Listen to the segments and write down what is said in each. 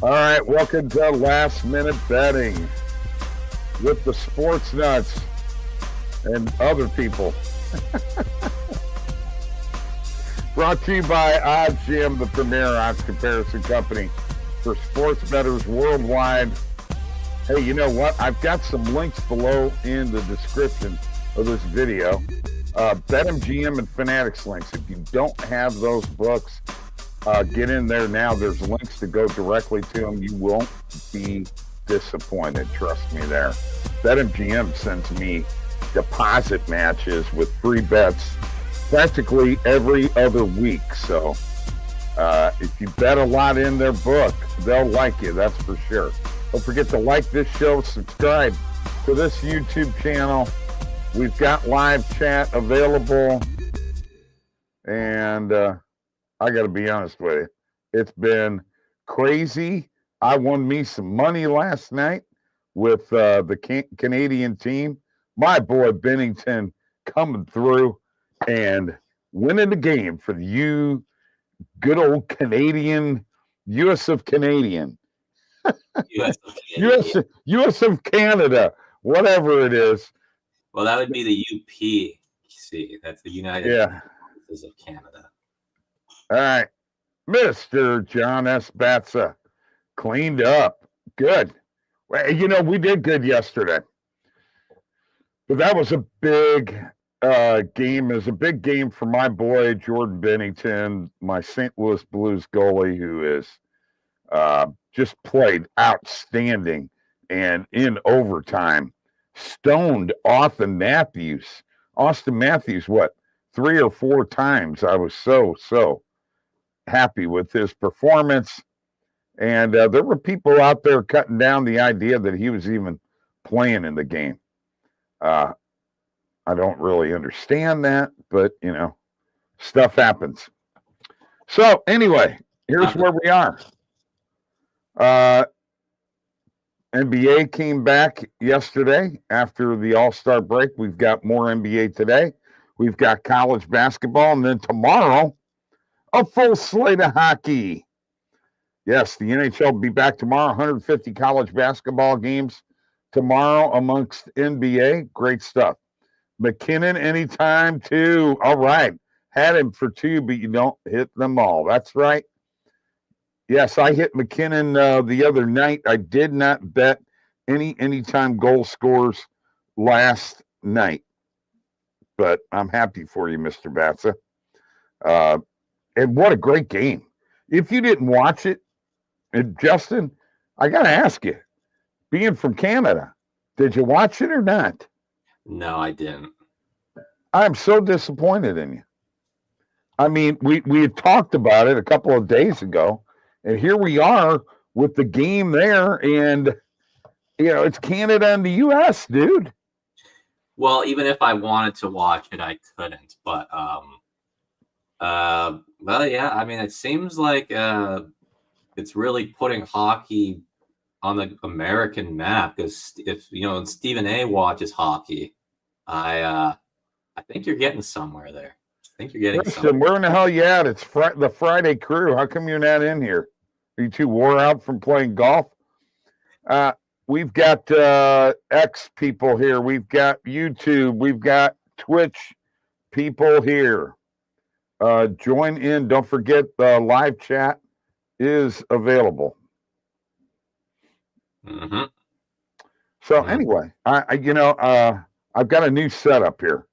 All right, welcome to Last Minute Betting with the Sports Nuts and other people. Brought to you by OddsJam, the premier odds comparison company for sports bettors worldwide. Hey, you know what? I've got some links below in the description of this video. BetMGM and Fanatics links. If you don't have those books, get in there now. There's links to go directly to them. You won't be disappointed. Trust me there. BetMGM sends me deposit matches with free bets practically every other week. So if you bet a lot in their book, they'll like you. That's for sure. Don't forget to like this show, subscribe to this YouTube channel. We've got live chat available. And I got to be honest with you. It's been crazy. I won me some money last night with the Canadian team. My boy Bennington coming through and winning the game for the good old Canadian, US of Canadian. US of Canada, whatever it is. Well, that would be the UPC. That's the United States of Canada. All right. Mr. John S. Batza cleaned up. Good. Well, you know, we did good yesterday. But that was a big game. It was a big game for my boy, Jordan Bennington, my St. Louis Blues goalie, who is just played outstanding and in overtime. Stoned Austin Matthews. Austin Matthews, what, 3 or 4 times. I was so happy with his performance. And there were people out there cutting down the idea that he was even playing in the game. I don't really understand that, but, you know, stuff happens. So, anyway, here's where we are. NBA came back yesterday after the All-Star break. We've got more NBA today. We've got college basketball, and then tomorrow, a full slate of hockey. Yes, the NHL will be back tomorrow. 150 college basketball games tomorrow amongst NBA. Great stuff. McKinnon anytime, too. All right. Had him for 2, but you don't hit them all. That's right. Yes, I hit McKinnon the other night. I did not bet anytime goal scores last night. But I'm happy for you, Mr. Batza. And what a great game. If you didn't watch it, and Justin, I got to ask you, being from Canada, did you watch it or not? No, I didn't. I'm so disappointed in you. I mean, we had talked about it a couple of days ago, and here we are with the game there, and, you know, it's Canada and the U.S., dude. Well, even if I wanted to watch it, I couldn't. But, well, yeah, I mean, it seems like it's really putting hockey on the American map. Because if, you know, Stephen A. watches hockey, I think you're getting somewhere there. I think you're getting somewhere. Where in the hell you at? It's the Friday crew. How come you're not in here? Are you too wore out from playing golf? We've got X people here. We've got YouTube. We've got Twitch people here. Join in. Don't forget the live chat is available. Mm-hmm. So anyway, I've got a new setup here.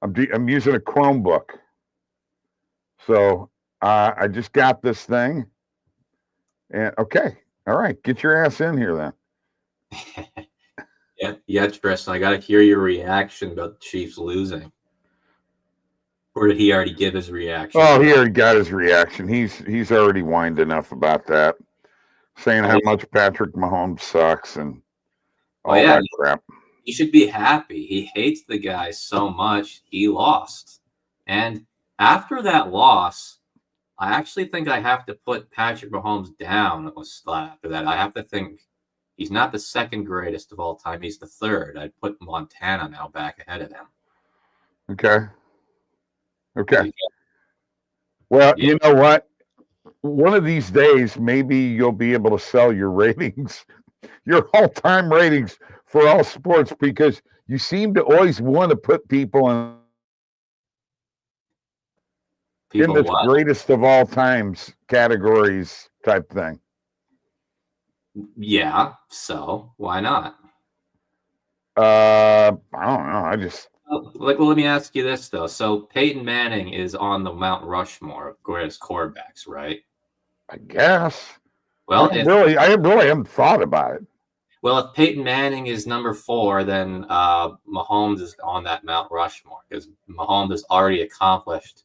I'm using a Chromebook. So I just got this thing. And okay. All right. Get your ass in here then. Yeah, Tristan, I got to hear your reaction about the Chiefs losing. Or did he already give his reaction? Oh, he already got his reaction. He's already whined enough about that, saying how much Patrick Mahomes sucks and all that crap. He should be happy. He hates the guy so much. He lost. And after that loss, I actually think I have to put Patrick Mahomes down after that. I have to think he's not the second greatest of all time. He's the third. I'd put Montana now back ahead of him. Okay. Well, you know what? one of these days, maybe you'll be able to sell your ratings, your all-time ratings for all sports, because you seem to always want to put people in this what? greatest of all times categories type thing. Yeah, so why not? I don't know. I just Well, let me ask you this though. So Peyton Manning is on the Mount Rushmore of greatest quarterbacks, right? I guess. Well, I really haven't thought about it. Well, if Peyton Manning is number 4, then Mahomes is on that Mount Rushmore because Mahomes has already accomplished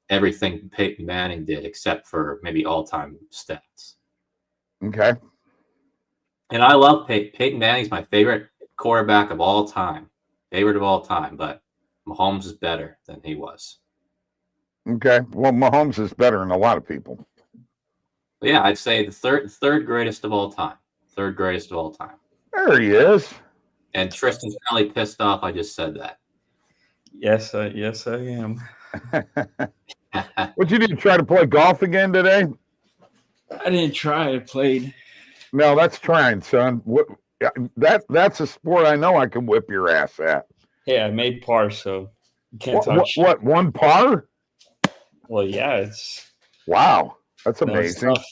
everything Peyton Manning did except for maybe all-time stats. Okay. And I love Peyton Manning's my favorite quarterback of all time. Favorite of all time, but Mahomes is better than he was. Okay. Well, Mahomes is better than a lot of people. But yeah, I'd say the third greatest of all time. Third greatest of all time. There he is. And Tristan's probably pissed off I just said that. Yes, I am. What you do? Try to play golf again today? I didn't try. I played. No, that's trying, son. That's a sport I know I can whip your ass at. Hey, I made par, so you can't What? touch. What? One par? Well, yeah, it's Wow, that's no, it's amazing. tough.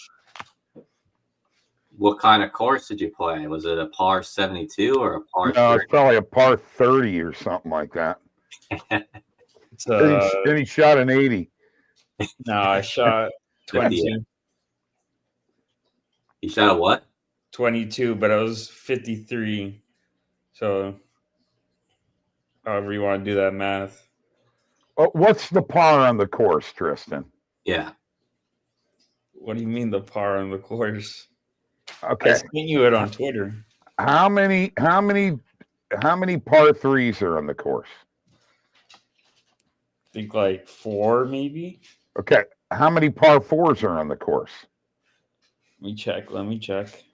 What kind of course did you play? Was it a par 72 or a par No, 30? it's probably a par 30 or something like that. It's And he shot an 80. no, I shot 22. You shot a what? 22, but I was 53. So, however you want to do that math. What's the par on the course, Tristan? Yeah. What do you mean the par on the course? Okay. I sent you it on Twitter. How many par threes are on the course? I think like 4, maybe. Okay. How many par fours are on the course? Let me check.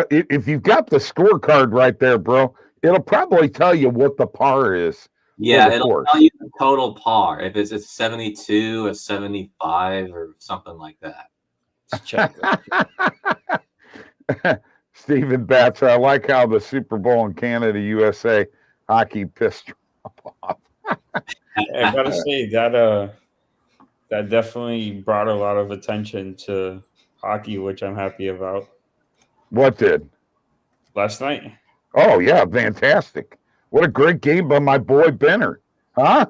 If you've got the scorecard right there, bro, it'll probably tell you what the par is. Yeah, it'll tell you the total par. If it's a 72, a 75, or something like that. Let's check. Stephen Batts, I like how the Super Bowl in Canada, USA hockey pissed off. I gotta say that definitely brought a lot of attention to hockey, which I'm happy about. What did? Last night. Oh, yeah, fantastic. What a great game by my boy Benner. Huh?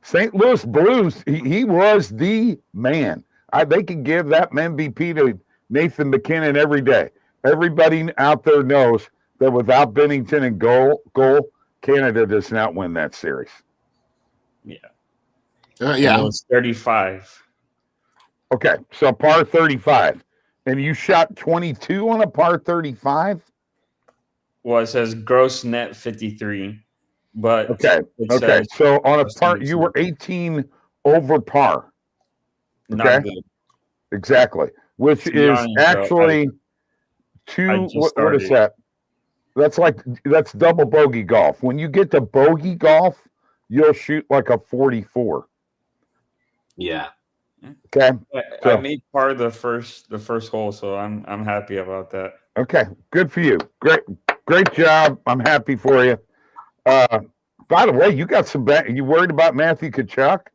St. Louis Blues, he was the man. They could give that MVP to Nathan McKinnon every day. Everybody out there knows that without Bennington and goal, Canada does not win that series. Yeah. Yeah. It was 35. Okay, so par 35. And you shot 22 on a par 35? Well, it says gross net 53. But okay. So on a par, you were 18 over par. Okay. Not good. Exactly. Which is actually what is that? That's double bogey golf. When you get to bogey golf, you'll shoot like a 44. Yeah. Okay. I made par the first hole, so I'm happy about that. Okay. Good for you. Great job. I'm happy for you. By the way, you got some you worried about Matthew Tkachuk?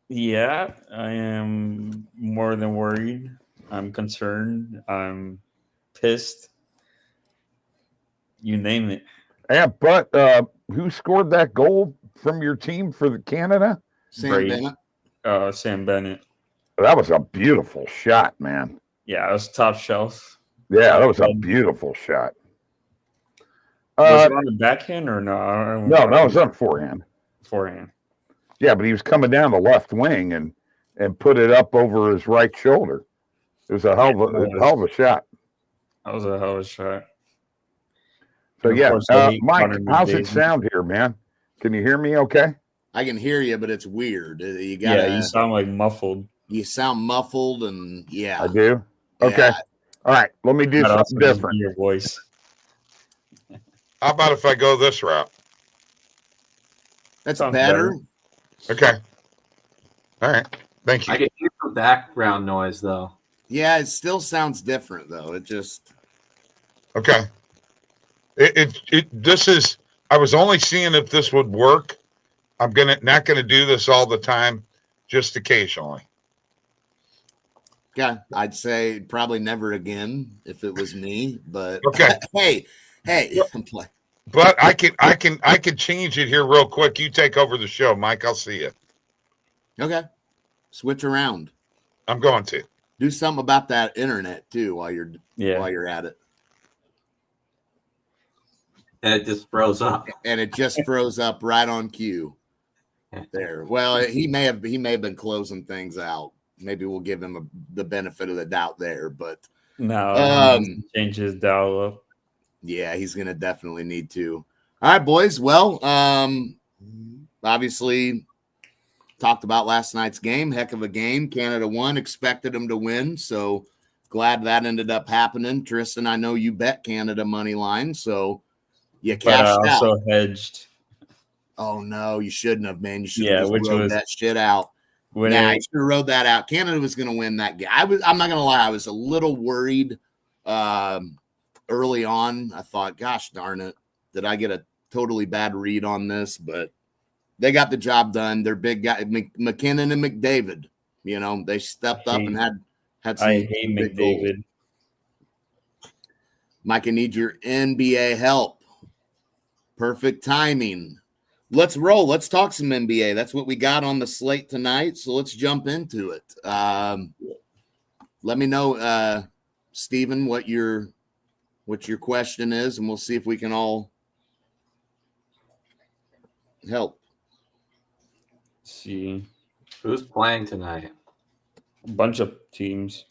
Yeah, I am more than worried. I'm concerned. I'm pissed. You name it. Yeah, but who scored that goal from your team for the Canada? Sam Bennett. Sam Bennett. That was a beautiful shot, man. Yeah, it was top shelf. Yeah, that was a beautiful shot. Was it on the backhand or no? No, that was on forehand. Forehand. Yeah, but he was coming down the left wing and put it up over his right shoulder. It was a hell of a shot. That was a hell of a shot. So yeah, Mike, how's it sound here, man? Can you hear me? Okay. I can hear you, but it's weird. You sound like muffled. You sound muffled, and yeah, I do. Okay. Yeah. All right. Let me do something different. Your voice. How about if I go this route? That's better. Okay. All right. Thank you. I can hear from background noise, though. Yeah, it still sounds different though. It just Okay. This is. I was only seeing if this would work. I'm not gonna do this all the time, just occasionally. yeah, I'd say probably never again if it was me. But Okay. hey, I'm playing. But I can change it here real quick. You take over the show, Mike. I'll see you. Okay, switch around. I'm going to. Do something about that internet too while you're at it. And it just froze up. And it just froze up right on cue. There. Well, he may have been closing things out. Maybe we'll give him the benefit of the doubt there. But no, change his dial up. Yeah, he's gonna definitely need to. All right, boys. Well, obviously talked about last night's game. Heck of a game. Canada won. Expected them to win. So glad that ended up happening. Tristan, I know you bet Canada money line, so you cashed but I out. also hedged. Oh no, you shouldn't have, man. You should have just rode that shit out. You should have rode that out. Canada was going to win that game. I'm not going to lie. I was a little worried early on. I thought, gosh darn it, did I get a totally bad read on this? But they got the job done. They're big guys, McKinnon and McDavid. You know, they stepped up and had some. I hate McDavid. Goals. Mike, I need your NBA help. Perfect timing. Let's roll. Let's talk some NBA. That's what we got on the slate tonight. So let's jump into it. Let me know, Steven, what your question is, and we'll see if we can all help. Let's see. Who's playing tonight? A bunch of teams.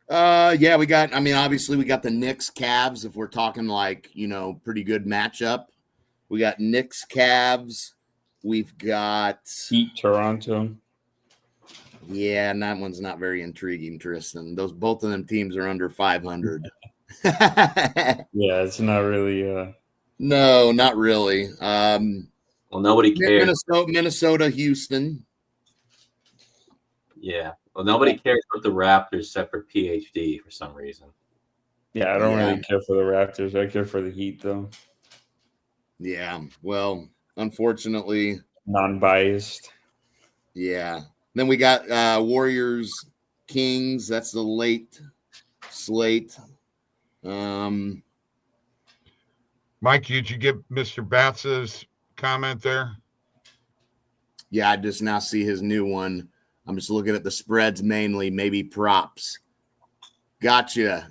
Yeah, we got, obviously we got the Knicks Cavs, if we're talking like, pretty good matchup. We got Knicks Cavs. We've got Heat Toronto. Yeah, and that one's not very intriguing, Tristan. Both of them teams are under 500. Yeah, it's not really. No, not really. Well, nobody cares. Minnesota, Houston. Yeah. Well, nobody cares about the Raptors except for PhD for some reason. Yeah, I don't really care for the Raptors. I care for the Heat, though. Yeah, well, unfortunately. Non-biased. Yeah. Then we got Warriors, Kings. That's the late slate. Mike, did you get Mr. Batz's comment there? Yeah, I just now see his new one. I'm just looking at the spreads mainly, maybe props. Gotcha.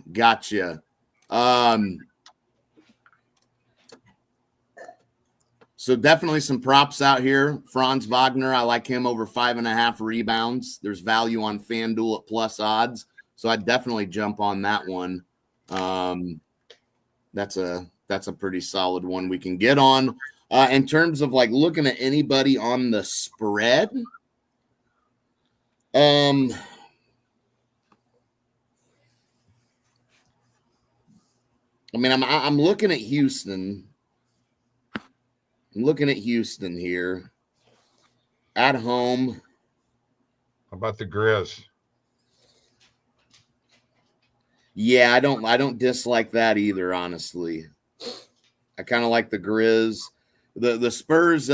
So definitely some props out here. Franz Wagner, I like him over 5.5 rebounds. There's value on FanDuel at plus odds, so I'd definitely jump on that one. That's a pretty solid one we can get on. In terms of like looking at anybody on the spread, I'm looking at Houston. I'm looking at Houston here at home. How about the Grizz? Yeah, I don't dislike that either, honestly. I kind of like the Grizz. The Spurs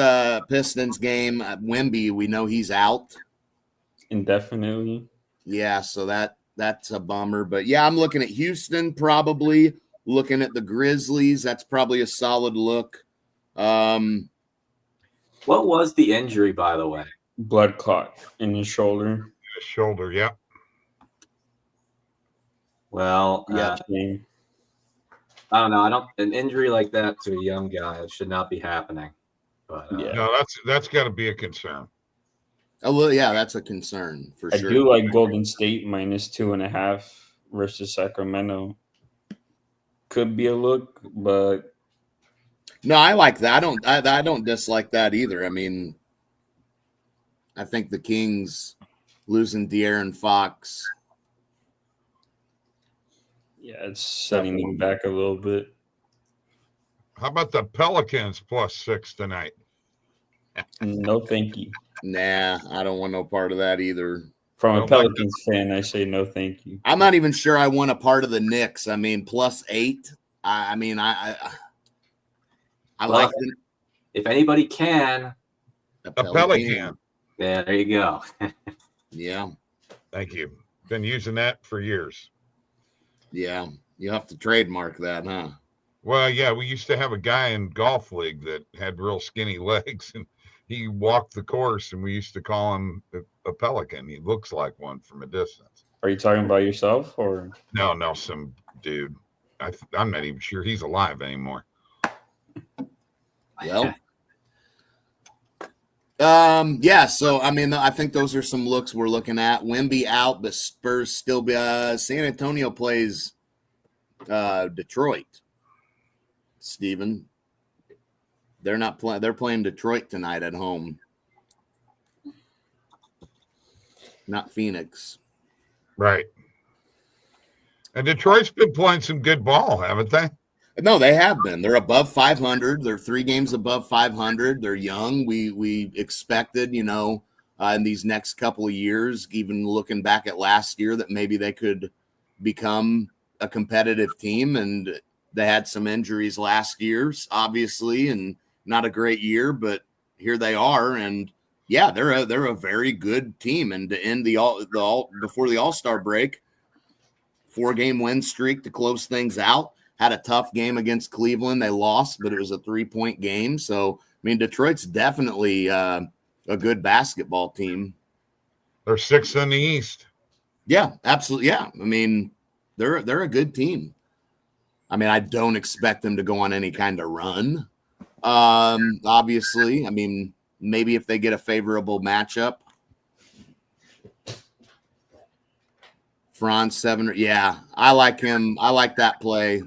Pistons game at Wemby, we know he's out indefinitely. Yeah, so that's a bummer. But yeah, I'm looking at Houston probably. Looking at the Grizzlies, that's probably a solid look. What was the injury, by the way? Blood clot in his shoulder. His shoulder, yeah. Well, I don't know. An injury like that to a young guy should not be happening. But no, that's got to be a concern. Oh well, yeah, that's a concern for sure. I do like Golden State minus 2.5 versus Sacramento. Could be a look, but no, I like that. I don't dislike that either. I mean, I think the Kings losing De'Aaron Fox. Yeah, it's setting them back a little bit. How about the Pelicans +6 tonight? No, thank you. Nah, I don't want no part of that either. From a Don't like Pelicans fan, I say no, thank you. I'm not even sure I want a part of the Knicks. I mean, +8. I Well, like the if anybody can, a Pelican. yeah, there you go. Yeah, Thank you. Been using that for years. yeah. You have to trademark that, huh? Well, yeah, we used to have a guy in golf league that had real skinny legs, and he walked the course, and we used to call him a pelican. He looks like one from a distance. Are you talking about yourself or? No, some dude. I'm not even sure he's alive anymore. Well, yeah. So I mean, I think those are some looks we're looking at. Wemby out, but Spurs still be. San Antonio plays Detroit. Steven. They're not playing. They're playing Detroit tonight at home, not Phoenix. Right. And Detroit's been playing some good ball, haven't they? No, they have been. They're above 500. They're 3 games above 500. They're young. We expected, in these next couple of years, even looking back at last year, that maybe they could become a competitive team. And they had some injuries last year, obviously, and not a great year, but here they are. And yeah, they're a very good team. And to end before the All-Star break, 4-game win streak to close things out. Had a tough game against Cleveland. They lost, but it was a 3-point game. So, I mean, Detroit's definitely a good basketball team. They're 6th in the East. Yeah, absolutely. Yeah. I mean, they're a good team. I mean, I don't expect them to go on any kind of run. Obviously, I mean, maybe if they get a favorable matchup. Franz 7. Yeah, I like him. I like that play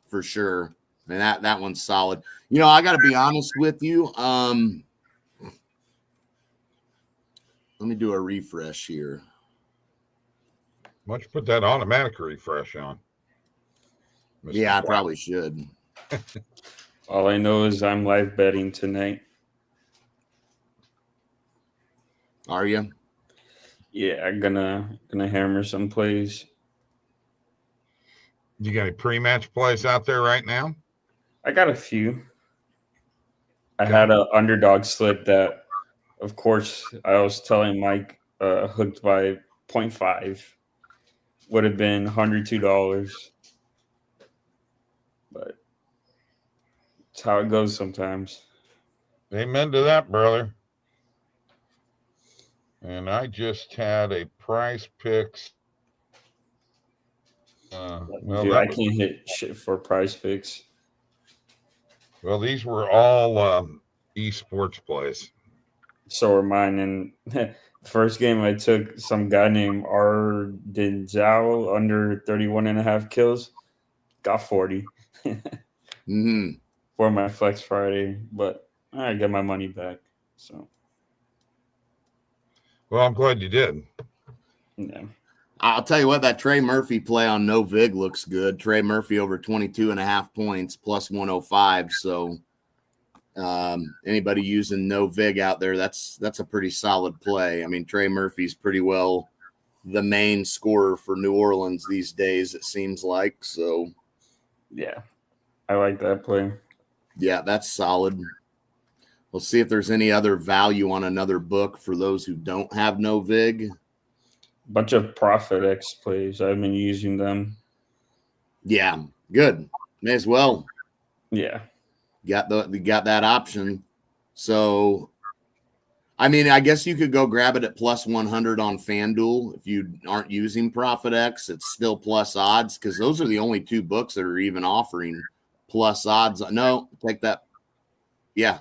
for sure. I mean, that one's solid. I got to be honest with you. Let me do a refresh here. Why don't you put that automatic refresh on? Mr. Yeah, I Black? probably should. All I know is I'm live betting tonight. Are you? Yeah, I'm gonna hammer some plays. You got any pre-match plays out there right now? I got a few. I Okay. had an underdog slip that, of course, I was telling Mike hooked by 0.5 would have been $102. But it's how it goes sometimes. Amen to that, brother. And I just had a Prize Picks. Dude, I can't hit shit for Prize Picks. Well, these were all esports plays. So are mine. And the first game I took some guy named Ardenzao under 31.5 kills. Got 40 Mm-hmm. for my Flex Friday. But I get my money back. So, Well, I'm glad you did. yeah. I'll tell you what, that Trey Murphy play on No Vig looks good. Trey Murphy over 22.5 points plus 105. So anybody using No Vig out there, that's a pretty solid play. I mean, Trey Murphy's pretty well the main scorer for New Orleans these days, it seems like. So Yeah. I like that play. yeah, that's solid. We'll see if there's any other value on another book for those who don't have No Vig. Bunch of Profit X plays. I've been using them. Yeah, good. May as well. Yeah. Got that option. So, I mean, I guess you could go grab it at plus 100 on FanDuel if you aren't using Profit X. It's still plus odds because those are the only 2 books that are even offering plus odds. No, take that. Yeah,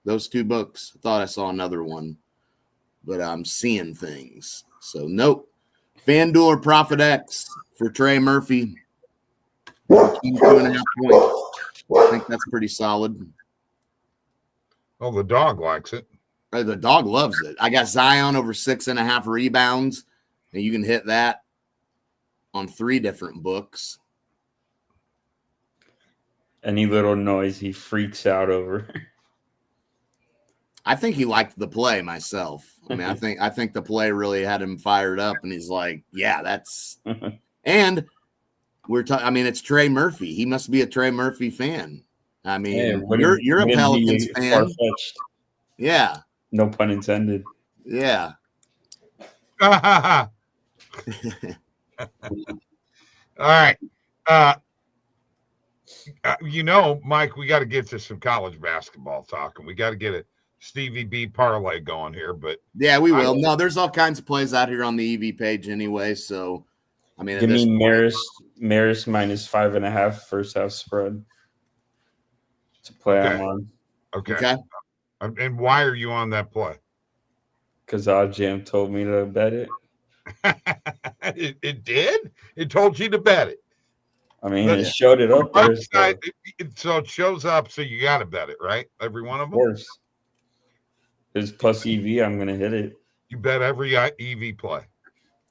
those 2 books. I thought I saw another one, but I'm seeing things. So nope. FanDuel or Profit X for Trey Murphy. 2.5 points. I think that's pretty solid. Oh, the dog likes it. The dog loves it. I got Zion over 6.5 rebounds, and you can hit that on 3 different books. Any little noise he freaks out over. I think he liked the play myself. I mean, I think the play really had him fired up, and he's like, yeah, that's and we're talking. I mean, it's Trey Murphy. He must be a Trey Murphy fan. I mean, you're a Pelicans fan. Far-fetched. Yeah. No pun intended. Yeah. All right. Mike, we got to get to some college basketball talk, and we got to get a Stevie B parlay going here. But yeah, we will. No, there's all kinds of plays out here on the EV page anyway. So, I mean, give me Marist minus 5.5 first half spread. It's a play I'm on. Okay. And why are you on that play? Because OddsJam told me to bet it. It did? It told you to bet it. I mean, it showed it up there. So it shows up, so you got to bet it, right? Every one of them? Of course. There's plus EV, I'm going to hit it. You bet every EV play.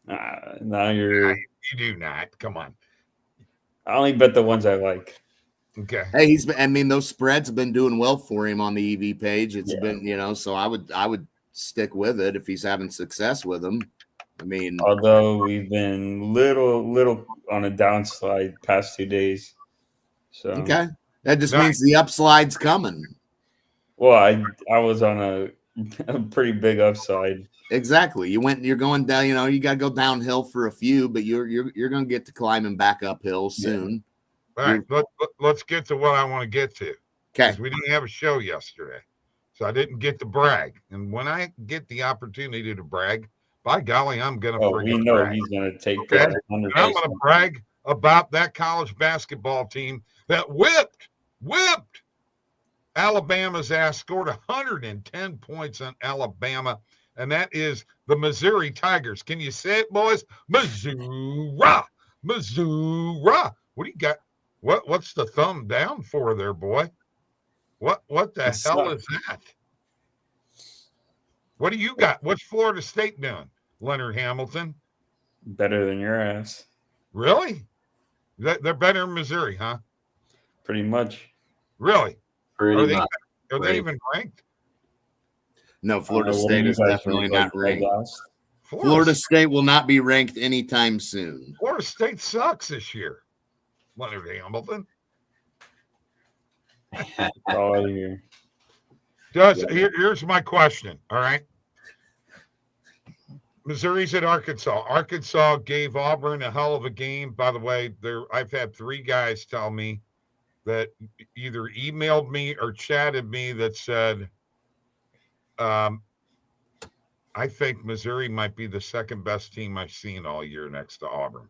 Now you're... You do not. Come on. I only bet the ones I like. Okay. Hey, those spreads have been doing well for him on the EV page. It's been, so I would stick with it if he's having success with them. I mean, although we've been little on a downslide past 2 days. So that just means the upslide's coming. Well, I was on a pretty big upside. Exactly. You're going down, you got to go downhill for a few, but you're going to get to climbing back uphill soon. All right, let's get to what I want to get to. Okay. We didn't have a show yesterday, so I didn't get to brag. And when I get the opportunity to brag, by golly, I'm going to we know brag. He's going to take that. And I'm going to brag about that college basketball team that whipped Alabama's ass, scored 110 points on Alabama, and that is the Missouri Tigers. Can you say it, boys? Missouri. What do you got? What's the thumb down for there, boy? What the hell is that? What do you got? What's Florida State doing, Leonard Hamilton? Better than your ass. Really? They're better than Missouri, huh? Pretty much. Really? Pretty much. Are they even ranked? No, Florida State is definitely not ranked. Florida State will not be ranked anytime soon. Florida State sucks this year, Leonard Hamilton. Here's my question, all right? Missouri's at Arkansas. Arkansas gave Auburn a hell of a game. By the way, I've had 3 guys tell me that either emailed me or chatted me that said, I think Missouri might be the second best team I've seen all year next to Auburn.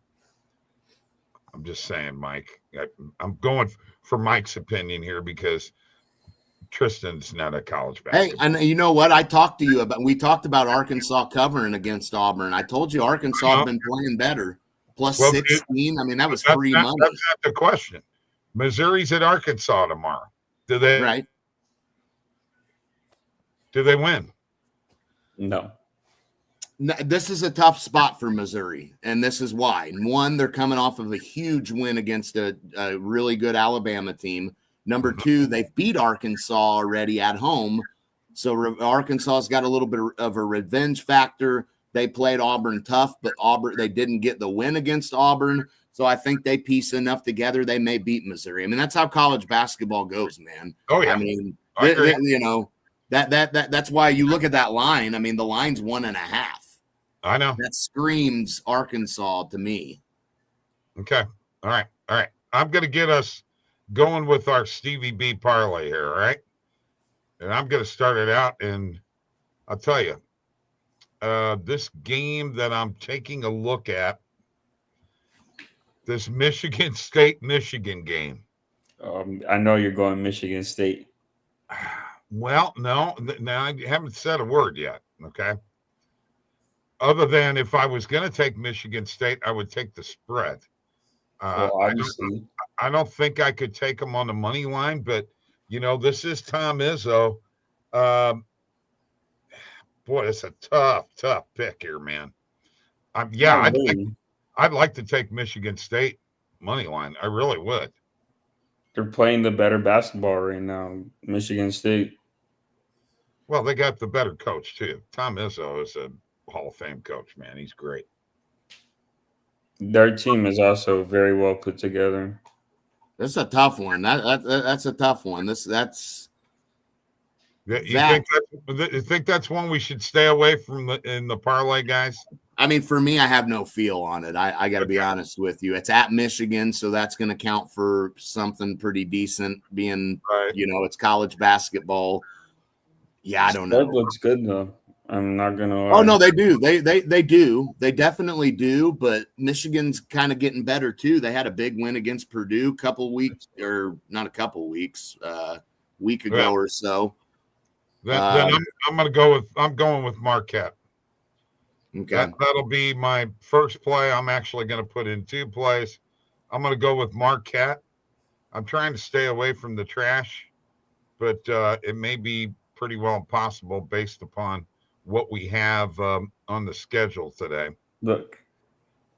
I'm just saying, Mike. I'm going for Mike's opinion here because Tristan's not a college basketball. Hey, and you know what? We talked about Arkansas covering against Auburn. I told you Arkansas had been playing better. Plus 16. I mean, that was free money. That's not the question. Missouri's at Arkansas tomorrow. Do they win? No, this is a tough spot for Missouri, and this is why. One, they're coming off of a huge win against a really good Alabama team. Number 2, they've beat Arkansas already at home, so Arkansas's got a little bit of a revenge factor. They played Auburn tough, but they didn't get the win against Auburn, so I think they piece enough together they may beat Missouri. I mean, that's how college basketball goes, man. Oh yeah. I mean, that's why you look at that line. I mean, the line's 1.5. I know. That screams Arkansas to me. Okay. All right. I'm going to get us going with our Stevie B parlay here, all right? And I'm going to start it out, and I'll tell you, this game that I'm taking a look at, this Michigan State-Michigan game. I know you're going Michigan State. Well, no, I haven't said a word yet, okay? Other than if I was going to take Michigan State, I would take the spread. Obviously. I don't think I could take them on the money line, but, this is Tom Izzo. Boy, it's a tough pick here, man. I'd like to take Michigan State money line. I really would. They're playing the better basketball right now, Michigan State. Well, they got the better coach too. Tom Izzo is a Hall of Fame coach, man. He's great. Their team is also very well put together. That's a tough one. That's a tough one. That's You think that's one we should stay away from in the parlay, guys? I mean, for me, I have no feel on it. I got to be honest with you. It's at Michigan, so that's going to count for something pretty decent. Being, Right. it's college basketball. Yeah, I don't know. That looks good though. I'm not gonna lie. Oh no, they do. They do. They definitely do. But Michigan's kind of getting better too. They had a big win against Purdue week ago or so. Then I'm going with Marquette. Okay. That'll be my first play. I'm actually going to put in 2 plays. I'm going to go with Marquette. I'm trying to stay away from the trash, but it may be pretty well impossible based upon what we have on the schedule today. Look,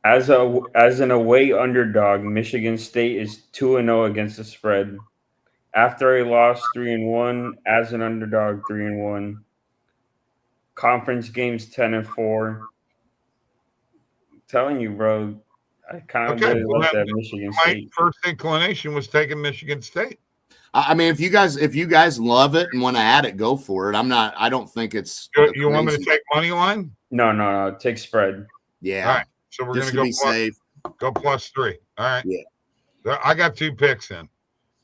as an away underdog, Michigan State is 2-0 against the spread. After a loss, 3-1. As an underdog, 3-1. Conference games 10-4. Telling you, bro, I kind of really like that Michigan State. My first inclination was taking Michigan State. I mean, if you guys love it and want to add it, go for it. I don't think it's. You want me to take money line? No. Take spread. Yeah. All right. So we're going to go safe. Go +3. All right. Yeah. I got 2 picks in.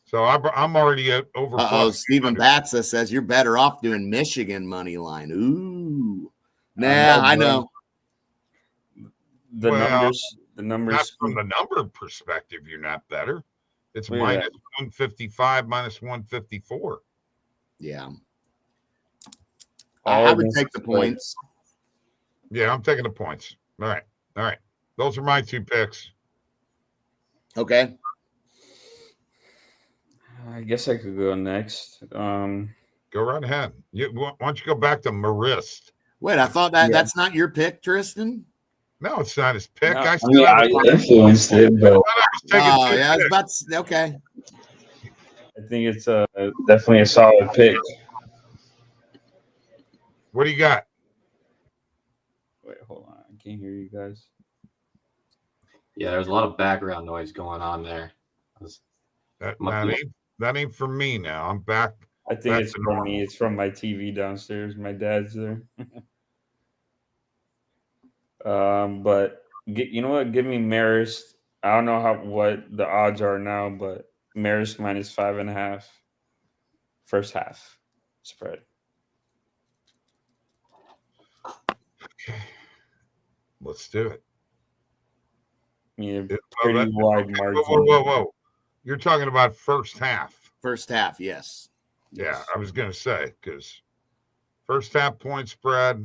So I'm already at over. Stephen Batza says you're better off doing Michigan money line. Ooh. Nah, I know. The numbers. Not from the number perspective, you're not better. It's minus 155, minus 154. Yeah. I would take the points. Yeah, I'm taking the points. All right. Those are my 2 picks. Okay. I guess I could go next. Go right ahead. Why don't you go back to Marist? Wait, I thought that's not your pick, Tristan. No, it's not his pick. No, I influenced it, but I was about to. Okay. I think it's definitely a solid pick. What do you got? Wait, hold on. I can't hear you guys. Yeah, there's a lot of background noise going on there. That ain't for me now. I'm back. I think it's from me. It's from my TV downstairs. My dad's there. But you know what? Give me Marist. I don't know what the odds are now, but Marist minus 5.5. First half spread. Okay. Let's do it. Yeah, pretty wide margin. Whoa. You're talking about first half. First half, yes. Yeah, I was going to say, because first half point spread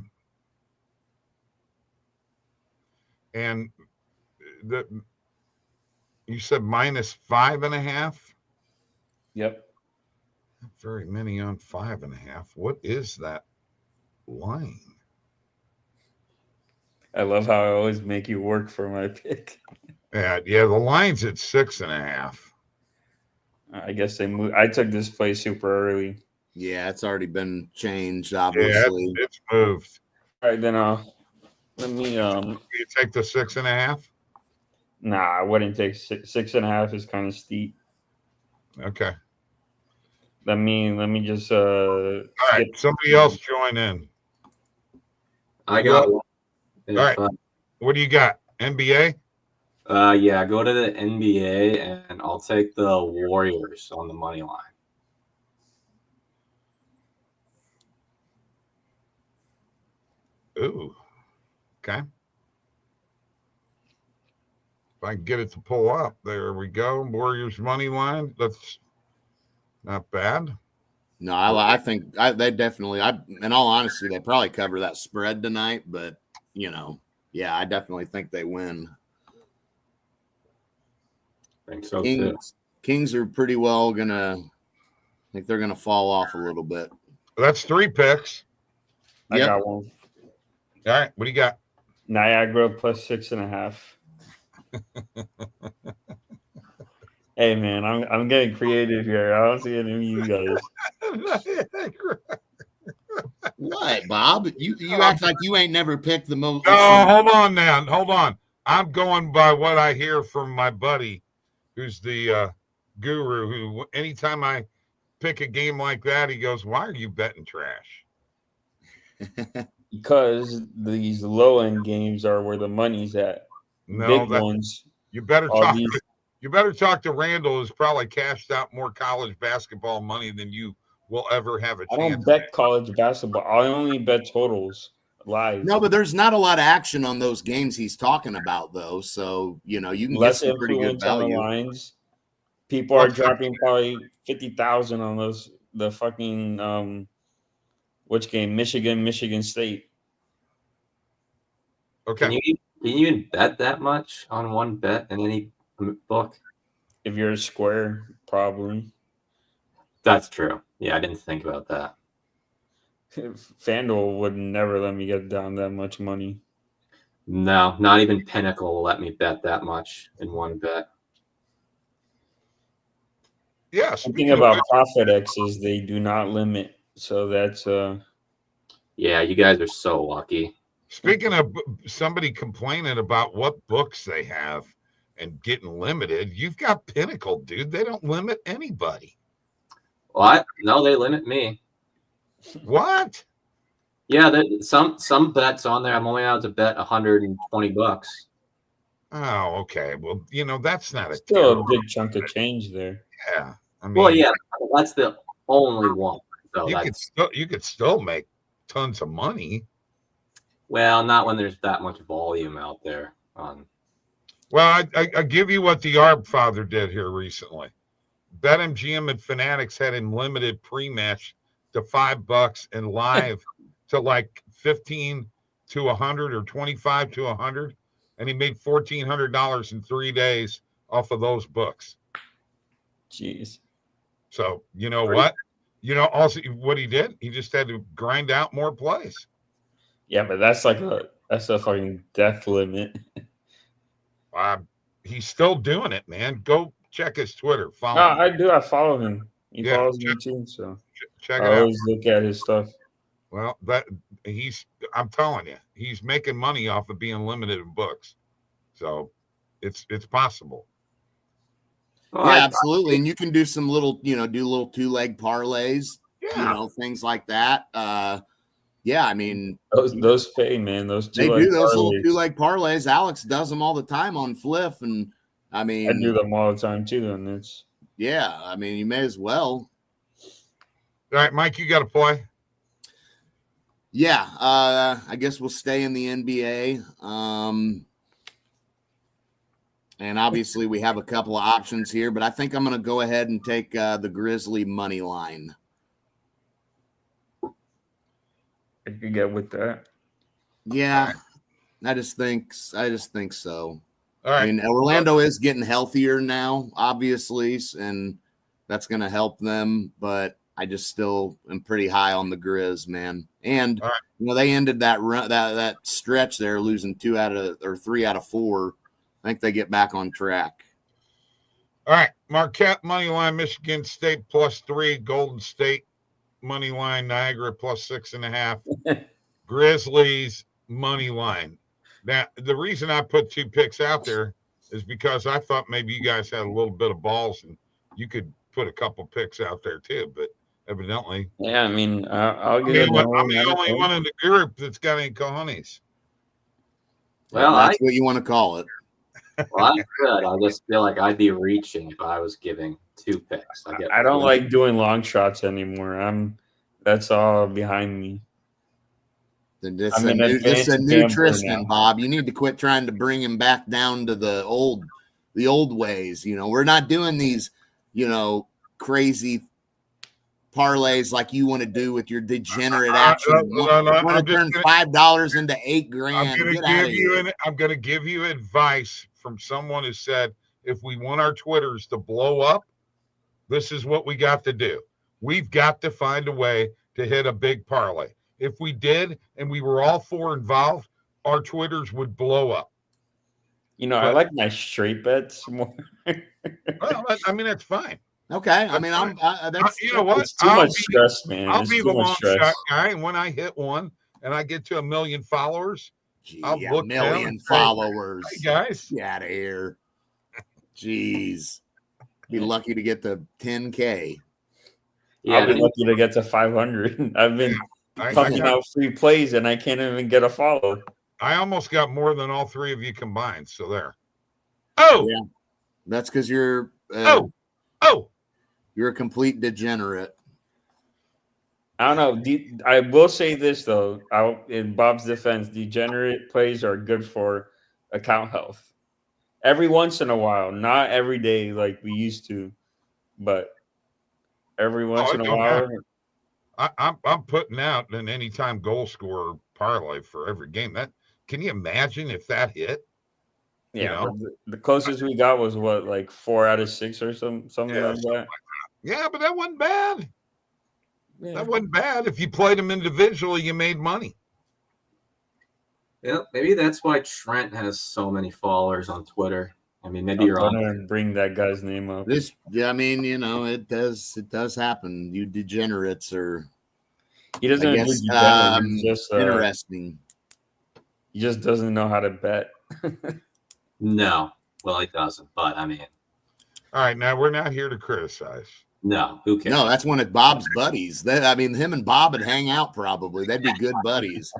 and you said minus 5.5? Yep. Not very many on 5.5. What is that line? I love how I always make you work for my pick. Yeah, the line's at 6.5. I guess they moved. I took this play super early. Yeah, it's already been changed, obviously. Yeah, it's moved. All right, then let me You take the 6.5? Nah, I wouldn't take 6.5 is kind of steep. Okay. Let me just all right, somebody else join in. I got one. All right. What do you got? NBA? Yeah, go to the NBA and I'll take the Warriors on the money line. Ooh. Okay. If I can get it to pull up, there we go. Warriors money line. That's not bad. No, I think they definitely. In all honesty, they probably cover that spread tonight. But yeah, I definitely think they win. I think so too. Kings are pretty well gonna. I think they're gonna fall off a little bit. That's 3 picks. I got one. All right, what do you got? Niagara plus 6.5. Hey man, I'm getting creative here. I don't see any of you guys. What, Bob? You act like you ain't never picked the most. Oh, hold on now. Hold on. I'm going by what I hear from my buddy, who's the guru. Who, anytime I pick a game like that, he goes, "Why are you betting trash?" Because these low end games are where the money's at. No, Big ones. You better all talk. these- You better talk to Randall, who's probably cashed out more college basketball money than you will ever have a I chance. don't bet college basketball. I only bet totals live. No, but there's not a lot of action on those games he's talking about, though. So you know you can Less get some pretty good influence on the value. lines. People are dropping probably 50,000 on those. The fucking which game? Michigan State. Okay. Can you even bet that much on one bet in any book? If you're a square, probably. That's true. Yeah, I didn't think about that. FanDuel would never let me get down that much money. No, not even Pinnacle will let me bet that much in one bet. Yeah. The Speaking thing of about which, ProfitX is they do not limit. So that's Yeah, you guys are so lucky. speaking of somebody complaining about what books they have and getting limited, you've got Pinnacle, dude. They don't limit anybody. What? No, they limit me. What? Yeah, some bets on there. I'm only allowed to bet $120. Oh, okay. Well, that's not a still terrible. a big chunk of change there. Yeah. I mean, Well, yeah, that's the only one. So you could still make tons of money. well, not when there's that much volume out there. Well, I give you what the Arb father did here recently. BetMGM and Fanatics had him limited pre-match to $5 and live to like 15 to 100 or 25 to 100, and he made $1,400 in 3 days off of those books. Jeez. So you know what? Also what he did, he just had to grind out more plays. Yeah, but that's a fucking death limit. He's still doing it, man. Go check his Twitter. Follow No, him. I do. I follow him. He Yeah, follows me too. So Check I it out. always look at his stuff. Well, I'm telling you, he's making money off of being limited in books. So it's possible. Well, Yeah, absolutely. And you can do some little, do little 2-leg parlays, Yeah. things like that. Yeah, I mean, Those pay, man. Those they two-leg do those little parlays. 2-leg parlays. Alex does them all the time on Fliff, and I mean, I do them all the time too. And it's yeah, I mean, you may as well. All right, Mike, you got to play. Yeah, I guess we'll stay in the NBA. And obviously we have a couple of options here, but I think I'm going to go ahead and take the Grizzly money line. I could get with that. Yeah, I just think so. All right. I mean, Orlando is getting healthier now, obviously, and that's going to help them. But I just still am pretty high on the Grizz, man. And they ended that run, that stretch there, losing 3 out of 4. I think they get back on track. All right, Marquette money line, Michigan State +3, Golden State money line, Niagara +6.5, Grizzlies money line. Now, the reason I put 2 picks out there is because I thought maybe you guys had a little bit of balls and you could put a couple picks out there too, but evidently. Yeah, I mean, I'll give I'm the only one in the group that's got any cojones. Well, that's what you want to call it. Well, I'm good. I just feel like I'd be reaching if I was giving 2 picks. I don't like doing long shots anymore. That's all behind me. This is a new Tristan, now. Bob. You need to quit trying to bring him back down to the old ways. We're not doing these, crazy parlays like you want to do with your degenerate action. You want to turn $5 into $8,000. I'm going to give you advice from someone who said, if we want our Twitters to blow up, this is what we got to do. We've got to find a way to hit a big parlay. If we did, and we were all 4 involved, our Twitters would blow up. I like my straight bets more. Well, I mean, that's fine. Okay. I mean, that's you know what? It's too much stress, man. I'll It's be too the much long stress. shot guy, and when I hit one and I get to 1 million followers, I'll a look down million and say, followers. "Hey guys, Get out of here. Jeez. Be lucky to get the 10K. Yeah, I'll be lucky to get to 500. I've been pumping out free plays, and I can't even get a follow. I almost got more than all three of you combined. So there. Oh, Yeah. That's because you're oh, you're a complete degenerate. I don't know. I will say this though. In Bob's defense, degenerate plays are good for account health. Every once in a while, not every day like we used to, but every once in a while. I'm putting out an anytime goal scorer parlay for every game. That can you imagine if that hit? Yeah, the closest we got was what, like 4 out of 6 or something like that. Yeah, but that wasn't bad. Yeah. That wasn't bad. If you played them individually, you made money. Yeah, maybe that's why Trent has so many followers on Twitter. I mean, maybe you're on. I'm gonna bring that guy's name up. I mean, it does happen. You degenerates are. He doesn't do degenerate. He's just interesting. He just doesn't know how to bet. No, well, he doesn't. But I mean, all right, now we're not here to criticize. No, who cares? No, that's one of Bob's buddies. Him and Bob would hang out probably. They'd be good buddies.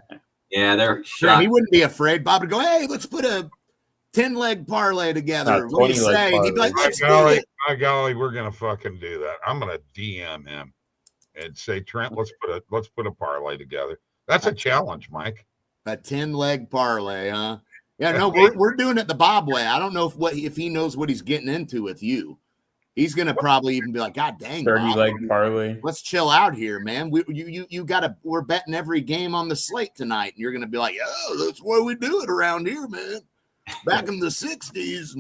Yeah, they're shot. He wouldn't be afraid. Bob would go, "Hey, let's put a 10-leg parlay together." What do you say? He'd be like, "My golly, we're gonna fucking do that. I'm gonna DM him and say, Trent, let's put a parlay together." That's a challenge, Mike. A 10-leg parlay, huh? Yeah, no, we're doing it the Bob way. I don't know if he knows what he's getting into with you. He's gonna probably even be like, "God dang, 30-leg parlay. Let's chill out here, man. We're betting every game on the slate tonight." And you're gonna be like, "Oh, that's why we do it around here, man. Back in the '60s."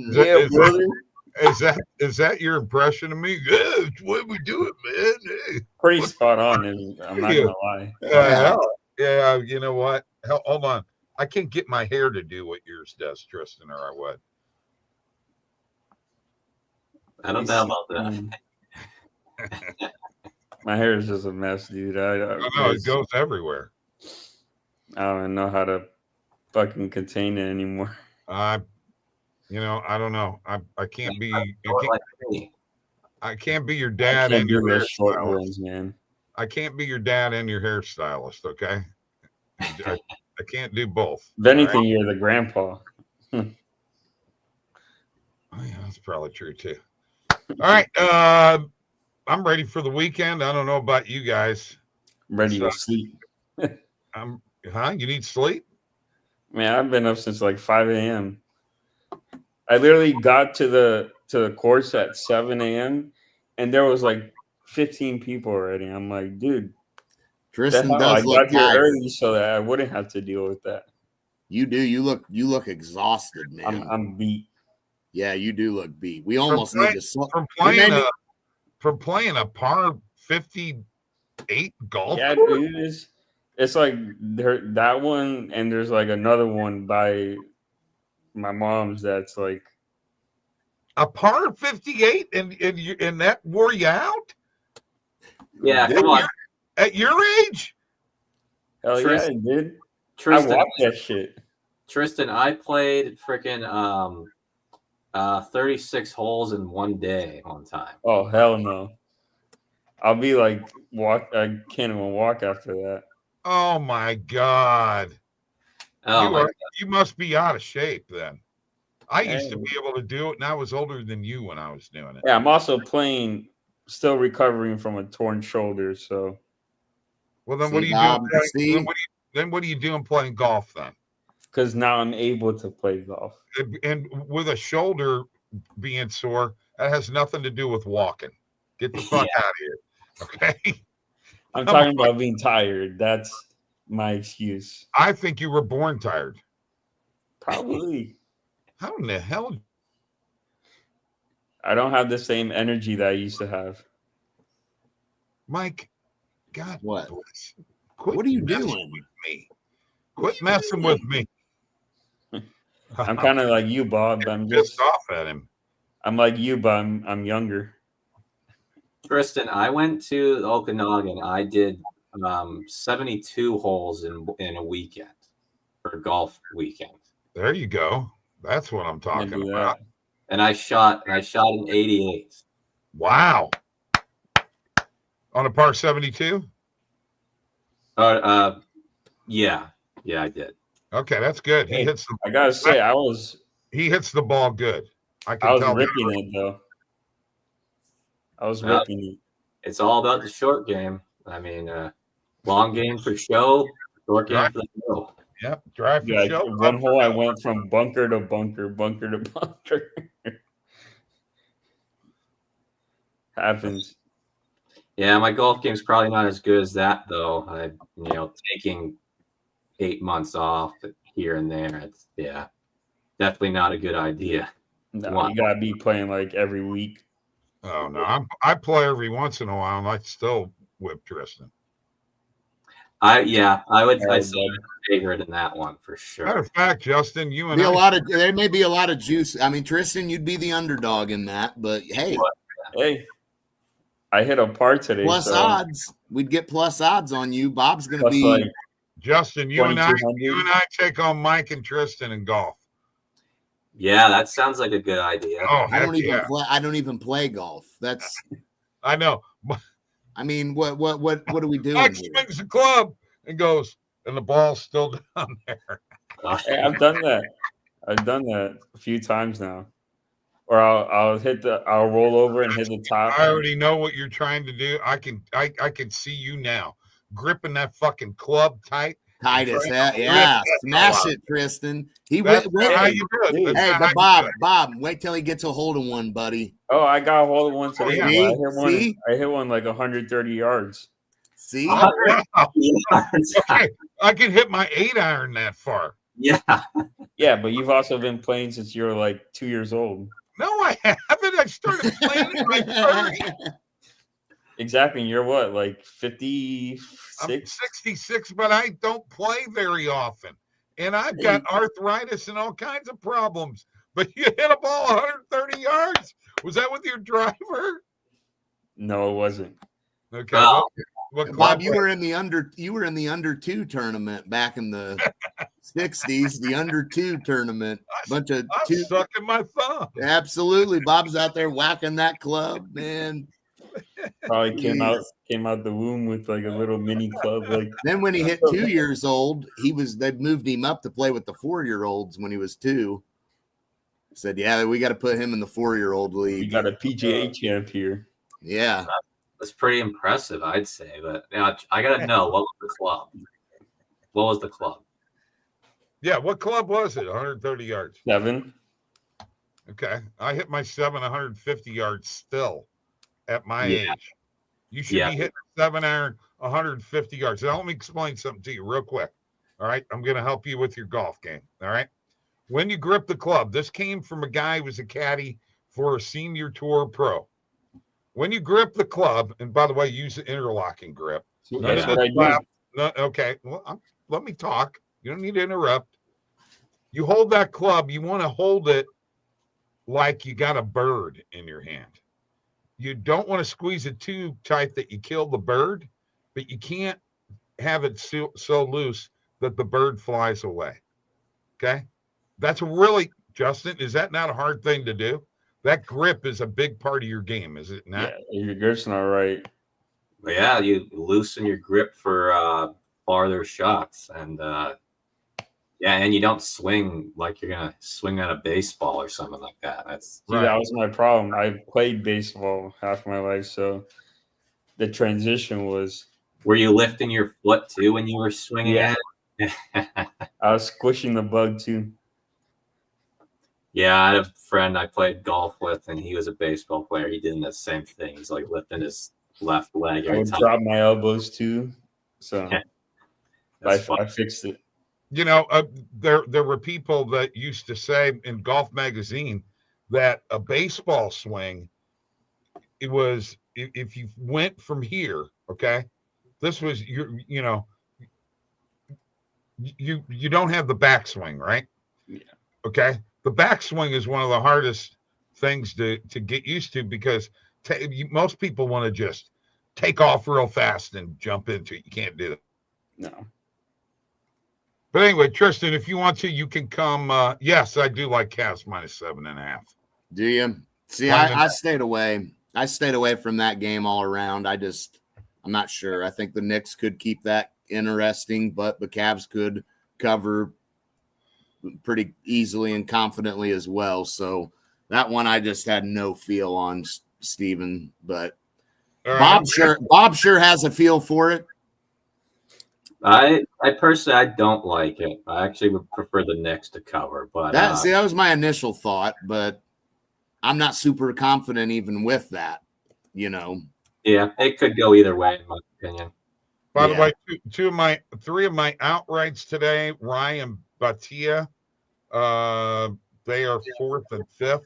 Is that your impression of me? Yeah, it's why we do it, man. Hey. Pretty spot on. I'm not gonna lie. Yeah, you know what? Hold on. I can't get my hair to do what yours does, Tristan, or I would. I don't know about that. My hair is just a mess, dude. I know it goes everywhere. I don't even know how to fucking contain it anymore. I don't know. I can't be. I can't be your dad and your hairstylist, man. I can't be your dad and your hairstylist. Okay, I can't do both. If anything, you're the grandpa. Oh, yeah, that's probably true too. All right, I'm ready for the weekend. I don't know about you guys. I'm ready to sleep. You need sleep? Man, I've been up since like 5 a.m. I literally got to the course at 7 a.m. and there was like 15 people already. I'm like, dude, Tristan I got here early so that I wouldn't have to deal with that. You do. You look exhausted, man. I'm beat. Yeah, you do look beat. We almost need to from playing a par 58 golf. Yeah, dude, it's like that one, and there's like another one by my mom's that's like a par 58, and that wore you out. Yeah, come on. At your age? Hell yeah, it did. Tristan, I watched that shit. Tristan, I played freaking 36 holes in one day one time. Oh hell no! I'll be like I can't even walk after that. Oh my god! You must be out of shape then. I used to be able to do it, and I was older than you when I was doing it. Yeah, I'm also still recovering from a torn shoulder. So, well, then what are you doing? Then what are you doing playing golf then? Because now I'm able to play golf. And with a shoulder being sore, that has nothing to do with walking. Get the fuck out of here. Okay. I'm talking about being tired. That's my excuse. I think you were born tired. Probably. How in the hell? I don't have the same energy that I used to have. Mike, God, what? What are you doing? With me? Quit messing with me. I'm kind of like you, Bob. I'm just pissed off at him. I'm like you, but I'm younger. Tristan, I went to Okanagan. I did 72 holes in a weekend for a golf weekend. There you go. That's what I'm Can't talking do about. that. And I shot an 88. Wow. On a par 72? Yeah, I did. Okay, that's good. Hey, He hits the ball good. I I can was tell. ripping it though. I was ripping it. It's all about the short game. I mean, long game for show, short game Right. for the show. Yep, drive for Yeah, show. one hole I went from bunker to bunker, bunker to bunker. Happens. Yeah, my golf game's probably not as good as that though. Taking 8 months off here and there. It's definitely not a good idea. No, Wow. you gotta be playing like every week. Oh no, I play every once in a while, and I still whip Tristan. I'd say bud. I'm favorite in that one for sure. Matter of fact, Justin, you and there may be a lot of juice. I mean, Tristan, you'd be the underdog in that, but hey, I hit a par today. plus odds. We'd get plus odds on you. Bob's going to be like Justin, you and I 2200. take on Mike and Tristan in golf. Yeah, that sounds like a good idea. Oh, I don't heck even yeah. play. I don't even play golf. That's. I know. I mean, what are we doing Mike here? swings the club and goes, and the ball's still down there. Hey, I've done that. I've done that a few times now. Or I'll roll over and hit the top. I already know what you're trying to do. I can see you now gripping that fucking club tight. Titus, Right. yeah, Rip smash it, Tristan. That's how you do it. Dude. That's Hey, how but you Bob, do it. Bob, wait till he gets a hold of one, buddy. Oh, I got a hold of one today. Yeah. I hit one like 130 yards. See, Oh, wow. Yeah. Okay, I can hit my 8-iron that far. Yeah. Yeah, but you've also been playing since you were like 2 years old. No, I haven't. I started playing in my 30s. Exactly. You're what, like 56? I'm 66, but I don't play very often. And I've got arthritis and all kinds of problems. But you hit a ball 130 yards. Was that with your driver? No, it wasn't. Okay. Well, what Bob, club you were in the under 2 tournament back in the 60s. The under 2 tournament, bunch of I'm two. sucking my thumb. Absolutely, Bob's out there whacking that club, man. Probably came out the womb with like a little mini club. Like Then when he hit 2 years old, they moved him up to play with the 4-year-olds when he was 2. Said, yeah, we got to put him in the 4-year-old we league. got a PGA champ here. Yeah. that's pretty impressive, I'd say. But I gotta know, what was the club? What was the club? Yeah, what club was it? 130 yards. 7. Okay. I hit my 150 yards still at my Yeah. age. You should be hitting 7-iron 150 yards. Now, let me explain something to you real quick. All right. I'm going to help you with your golf game. All right. When you grip the club, this came from a guy who was a caddy for a senior tour pro. When you grip the club, and by the way, use the interlocking grip. That's what I do. No, okay. Well, let me talk. You don't need to interrupt. You hold that club. You want to hold it like you got a bird in your hand. You don't want to squeeze it too tight that you kill the bird, but you can't have it so loose that the bird flies away. Okay? That's really, Justin, is that not a hard thing to do? That grip is a big part of your game, is it not? Yeah, your grip's not right. But yeah, you loosen your grip for farther shots, and and you don't swing like you're gonna swing at a baseball or something like that. That's See, that was my problem. I played baseball half my life, so the transition was. Were you lifting your foot too when you were swinging Yeah. it? I was squishing the bug too. Yeah, I had a friend I played golf with, and he was a baseball player. He did the same thing. He's like lifting his left leg I every would time. drop my elbows too, so That's I fixed it. You know, there were people that used to say in Golf Magazine that a baseball swing, it was if you went from here, okay, this was you don't have the backswing, right? Yeah. Okay. The backswing is one of the hardest things to get used to because most people want to just take off real fast and jump into it. You can't do it. No. But anyway, Tristan, if you want to, you can come. Yes, I do like Cavs -7.5. Do you? See, I stayed away. I stayed away from that game all around. I'm not sure. I think the Knicks could keep that interesting, but the Cavs could cover pretty easily and confidently as well. So that one I just had no feel on, Steven. But Bob sure has a feel for it. I personally, I don't like it. I actually would prefer the Knicks to cover, but that was my initial thought, but I'm not super confident even with that, Yeah, it could go either way, in my opinion. By the way, three of my outrights today, Ryan Batia, they are 4th and 5th.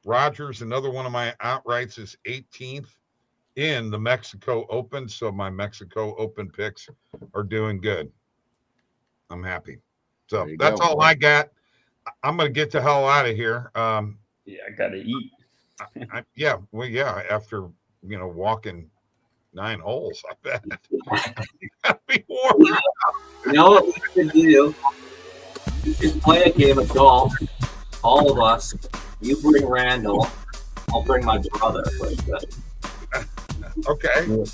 Rogers, another one of my outrights, is 18th in the Mexico Open. So my Mexico Open picks are doing good. I'm happy. So that's all I got. I'm going to get the hell out of here. Yeah, I got to eat. After, walking 9 holes, I bet. You got to be warm. You know what we can do? We can play a game of golf. All of us. You bring Randall. I'll bring my brother. Okay.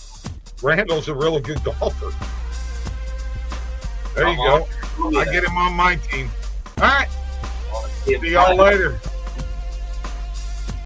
Randall's a really good golfer. There you go. I get him on my team. All right. See y'all later.